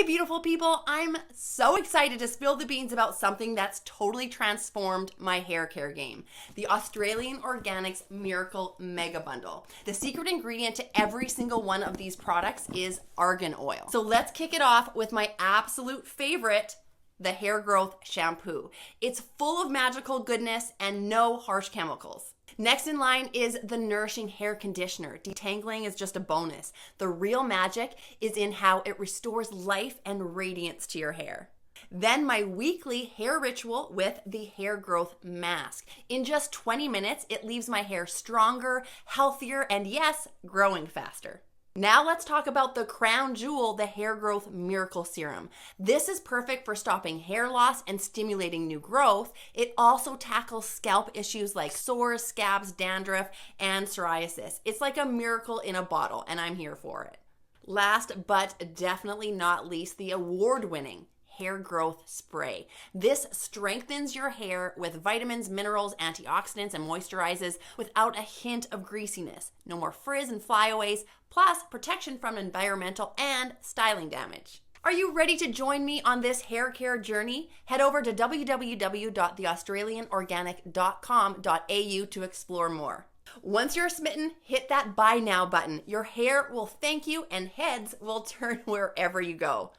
beautiful people, I'm so excited to spill the beans about something that's totally transformed my hair care game. The Australian Organics Miracle Mega Bundle. The secret ingredient to every single one of these products is argan oil. So let's kick it off with my absolute favorite, the hair growth shampoo. It's full of magical goodness and no harsh chemicals. Next in line is the nourishing hair conditioner. Detangling is just a bonus. The real magic is in how it restores life and radiance to your hair. Then my weekly hair ritual with the hair growth mask. In just 20 minutes, it leaves my hair stronger, healthier, and yes, growing faster. Now let's talk about the crown jewel, the hair growth miracle serum. This is perfect for stopping hair loss and stimulating new growth. It also tackles scalp issues like sores, scabs, dandruff, and psoriasis. It's like a miracle in a bottle, and I'm here for it. Last but definitely not least, the award-winning hair growth spray. This strengthens your hair with vitamins, minerals, antioxidants, and moisturizes without a hint of greasiness. No more frizz and flyaways, plus protection from environmental and styling damage. Are you ready to join me on this hair care journey? Head over to www.theaustralianorganic.com.au to explore more. Once you're smitten, hit that buy now button. Your hair will thank you and heads will turn wherever you go.